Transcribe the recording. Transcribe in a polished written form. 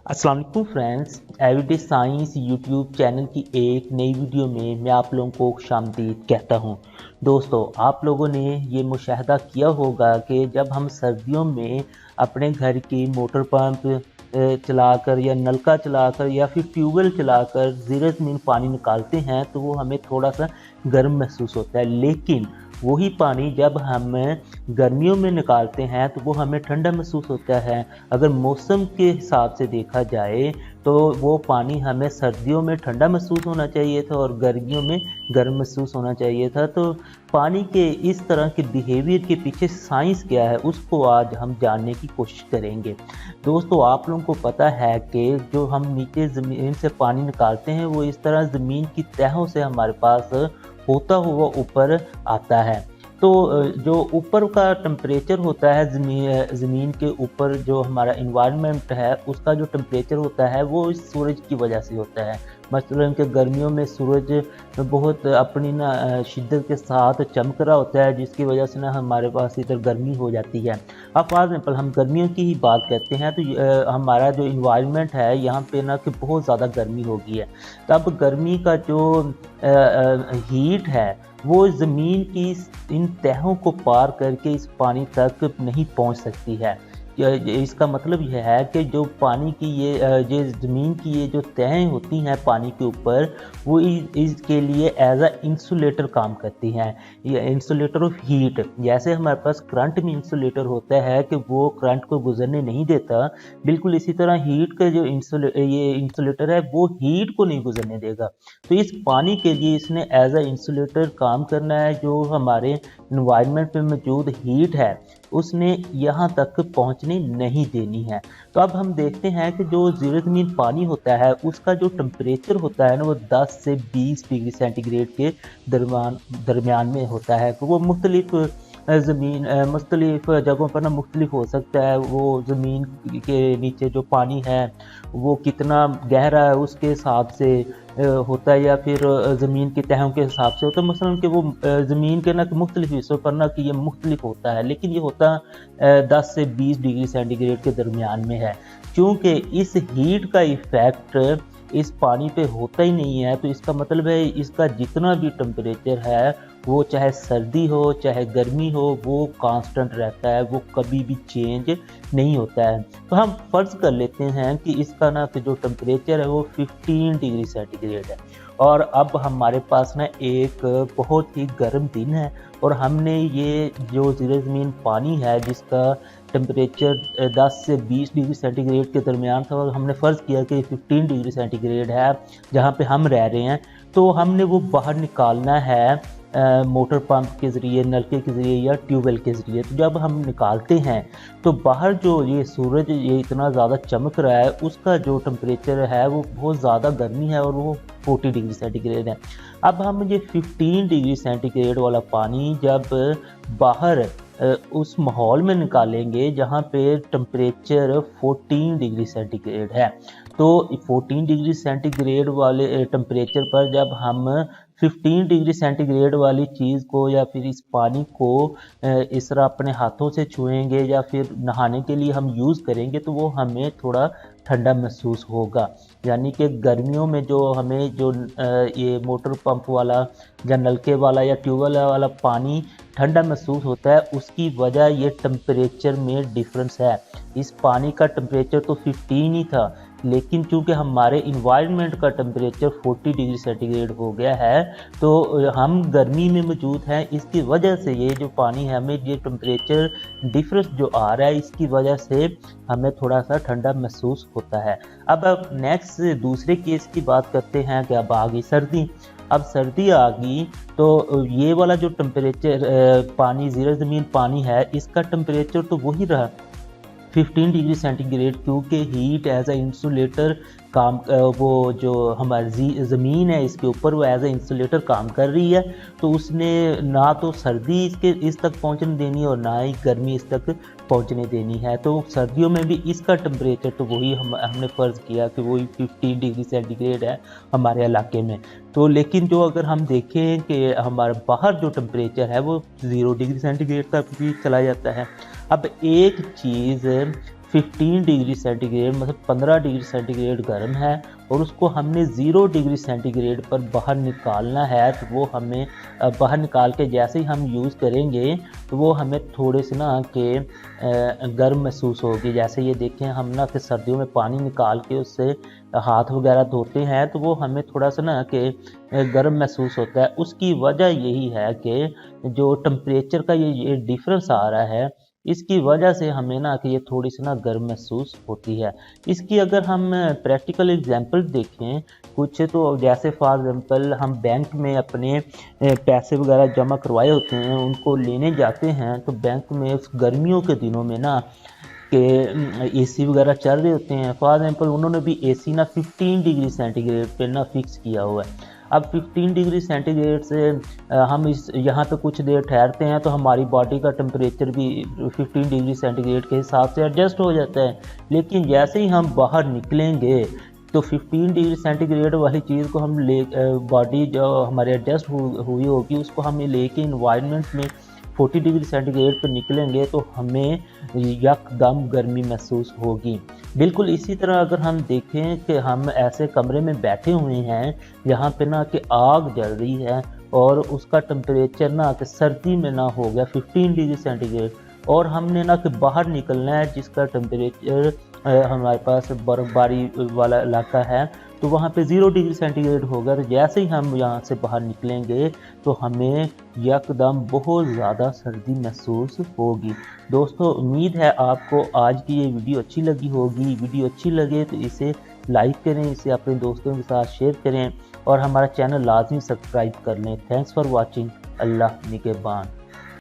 अस्सलाम वालेकुम friends, everyday science YouTube channel की एक नई वीडियो में मैं आप लोगों को खुशामदीद कहता हूं। दोस्तों, आप लोगों ने ये मुशाहिदा किया होगा कि जब हम सर्दियों में अपने घर की मोटर पंप चलाकर या नलका चलाकर या फिर ट्यूबवेल चलाकर ज़ीरे ज़मीन पानी निकालते हैं तो वो हमें थोड़ा सा गर्म महसूस होता है, लेकिन वही पानी जब हम गर्मियों में निकालते हैं तो वो हमें ठंडा महसूस होता है। अगर मौसम के हिसाब से देखा जाए तो वो पानी हमें सर्दियों में ठंडा महसूस होना चाहिए था और गर्मियों में गर्म महसूस होना चाहिए था। तो पानी के इस तरह के बिहेवियर के पीछे साइंस क्या है, उसको आज हम जानने की कोशिश करेंगे। दोस्तों, आप लोगों को पता है कि जो हम नीचे ज़मीन से पानी निकालते हैं वो इस तरह ज़मीन की तहों से हमारे पास होता हुआ ऊपर आता है। तो जो ऊपर का टेम्परेचर होता है ज़मीन के ऊपर, जो हमारा इन्वायरमेंट है उसका जो टेम्परेचर होता है वो इस सूरज की वजह से होता है। मसलन कि गर्मियों में सूरज बहुत अपनी शिद्दत के साथ चमक रहा होता है, जिसकी वजह से हमारे पास इधर गर्मी हो जाती है। अब फॉर एग्जाम्पल हम गर्मियों की ही बात करते हैं तो हमारा जो इन्वायरमेंट है यहाँ पे कि बहुत ज़्यादा गर्मी हो गई है। तब गर्मी का जो हीट है वो ज़मीन की इन तहों को पार करके इस पानी तक नहीं पहुंच सकती है। इसका मतलब यह है कि जो पानी की ये ज़मीन की ये जो तहें होती हैं पानी के ऊपर, वो इसके लिए एज अ इंसुलेटर काम करती हैं। ये इंसुलेटर ऑफ हीट, जैसे हमारे पास करंट में इंसुलेटर होता है कि वो करंट को गुजरने नहीं देता, बिल्कुल इसी तरह हीट का जो ये इंसुलेटर है वो हीट को नहीं गुजरने देगा। तो इस पानी के लिए इसने एज अ इंसुलेटर काम करना है। जो हमारे इन्वायरमेंट में मौजूद हीट है उसने यहाँ तक पहुँचने नहीं देनी है। तो अब हम देखते हैं कि जो ज़ीरे ज़मीन पानी होता है उसका जो टेम्परेचर होता है वो 10 से 20 डिग्री सेंटीग्रेड के दरमियान में होता है। तो वो मुख्तलिफ ज़मीन मुख्तलिफ जगहों पर मुख्तलिफ हो सकता है। वो ज़मीन के नीचे जो पानी है वो कितना गहरा है उसके हिसाब से होता है, या फिर ज़मीन की तहों के हिसाब से होता है। मसलन कि वो ज़मीन के मुख्तलिफ हिस्सों पर कि ये मुख्तलिफ होता है, लेकिन ये होता 10 से 20 डिग्री सेंटीग्रेड के दरमियान में है। क्योंकि इस हीट का इफ़ेक्ट इस पानी पे होता ही नहीं है, तो इसका मतलब है इसका जितना भी टेम्परेचर है वो चाहे सर्दी हो चाहे गर्मी हो वो कांस्टेंट रहता है, वो कभी भी चेंज नहीं होता है। तो हम फ़र्ज़ कर लेते हैं कि इसका कि जो टेम्परेचर है वो 15 डिग्री सेंटीग्रेड है और अब हमारे पास एक बहुत ही गर्म दिन है और हमने ये जो ज़ीरे ज़मीन पानी है जिसका टेम्परेचर 10 से 20 डिग्री सेंटीग्रेड के दरमियान था और हमने फ़र्ज़ किया कि 15 डिग्री सेंटीग्रेड है जहाँ पे हम रह रहे हैं, तो हमने वो बाहर निकालना है मोटर पंप के ज़रिए, नलके के ज़रिए या ट्यूबवेल के ज़रिए। तो जब हम निकालते हैं तो बाहर जो ये सूरज ये इतना ज़्यादा चमक रहा है उसका जो टेम्परेचर है वो बहुत ज़्यादा गर्मी है और वो 40 डिग्री सेंटीग्रेड है। अब हम ये 15 डिग्री सेंटीग्रेड वाला पानी जब बाहर उस माहौल में निकालेंगे जहाँ पे टेम्परेचर 14 डिग्री सेंटीग्रेड है, तो 14 डिग्री सेंटीग्रेड वाले टेम्परेचर पर जब हम 15 डिग्री सेंटीग्रेड वाली चीज़ को या फिर इस पानी को इस तरह अपने हाथों से छुएंगे या फिर नहाने के लिए हम यूज़ करेंगे तो वो हमें थोड़ा ठंडा महसूस होगा। यानी कि गर्मियों में जो हमें जो ये मोटर पंप वाला या नलके वाला या ट्यूबवेल वाला पानी ठंडा महसूस होता है उसकी वजह ये टेम्परेचर में डिफरेंस है। इस पानी का टेम्परेचर तो 15 ही था, लेकिन चूंकि हमारे इन्वायरमेंट का टेम्परेचर 40 डिग्री सेंटीग्रेड हो गया है तो हम गर्मी में मौजूद हैं। इसकी वजह से ये जो पानी है हमें ये टेम्परेचर डिफरेंस जो आ रहा है इसकी वजह से हमें थोड़ा सा ठंडा महसूस होता है। अब नेक्स्ट दूसरे केस की बात करते हैं कि अब आ गई सर्दी। अब सर्दी आ गई तो ये वाला जो टेम्परेचर पानी ज़ीरे ज़मीन पानी है इसका टेम्परेचर तो वही रहा 15 डिग्री सेंटीग्रेड, क्योंकि हीट एज अ इंसुलेटर काम वो जो हमारी ज़मीन है इसके ऊपर वो एज अ इंसुलेटर काम कर रही है। तो उसने ना तो सर्दी इस तक पहुंचने देनी और ना ही गर्मी इस तक पहुंचने देनी है। तो सर्दियों में भी इसका टेम्परेचर तो वही हमने फ़र्ज़ किया कि वही 15 डिग्री सेंटीग्रेड है हमारे इलाके में। तो लेकिन जो अगर हम देखें कि हमारे बाहर जो टेम्परेचर है वो 0 डिग्री सेंटीग्रेड तक भी चला जाता है। अब एक चीज़ 15 डिग्री सेंटीग्रेड मतलब 15 डिग्री सेंटीग्रेड गर्म है और उसको हमने 0 डिग्री सेंटीग्रेड पर बाहर निकालना है। तो वो हमें बाहर निकाल के जैसे ही हम यूज़ करेंगे तो वो हमें थोड़े से ना कि गर्म महसूस होगी। जैसे ये देखें हम ना कि सर्दियों में पानी निकाल के उससे हाथ वगैरह धोते हैं तो वो हमें थोड़ा सा ना कि गर्म महसूस होता है। उसकी वजह यही है कि जो टेम्परेचर का ये डिफरेंस आ रहा है, इसकी वजह से हमें ना कि ये थोड़ी सी ना गर्म महसूस होती है। इसकी अगर हम प्रैक्टिकल एग्जांपल देखें कुछ, तो जैसे फॉर एग्जांपल हम बैंक में अपने पैसे वगैरह जमा करवाए होते हैं, उनको लेने जाते हैं तो बैंक में उस गर्मियों के दिनों में ना कि एसी वगैरह चल रहे होते हैं। फॉर एग्जांपल उन्होंने भी एसी ना 15 डिग्री सेंटीग्रेड पे ना फिक्स किया हुआ है। अब 15 डिग्री सेंटीग्रेड से हम इस यहाँ पे कुछ देर ठहरते हैं तो हमारी बॉडी का टेम्परेचर भी 15 डिग्री सेंटीग्रेड के हिसाब से एडजस्ट हो जाता है। लेकिन जैसे ही हम बाहर निकलेंगे तो 15 डिग्री सेंटीग्रेड वाली चीज़ को हम ले बॉडी जो हमारी एडजस्ट हुई होगी उसको हम लेके इन्वायरमेंट में 40 डिग्री सेंटीग्रेड पर निकलेंगे तो हमें यकदम गर्मी महसूस होगी। बिल्कुल इसी तरह अगर हम देखें कि हम ऐसे कमरे में बैठे हुए हैं जहाँ पे ना कि आग जल रही है और उसका टेम्परेचर ना कि सर्दी में ना हो गया 15 डिग्री सेंटीग्रेड और हमने ना कि बाहर निकलना है जिसका टेम्परेचर हमारे पास बर्फबारी वाला इलाका है तो वहाँ पे 0 डिग्री सेंटीग्रेड होगा। तो जैसे ही हम यहाँ से बाहर निकलेंगे तो हमें यकदम बहुत ज़्यादा सर्दी महसूस होगी। दोस्तों उम्मीद है आपको आज की ये वीडियो अच्छी लगी होगी। वीडियो अच्छी लगे तो इसे लाइक करें, इसे अपने दोस्तों के साथ शेयर करें और हमारा चैनल लाजमी सब्सक्राइब कर लें। Thanks for watching. अल्लाह निगहबान।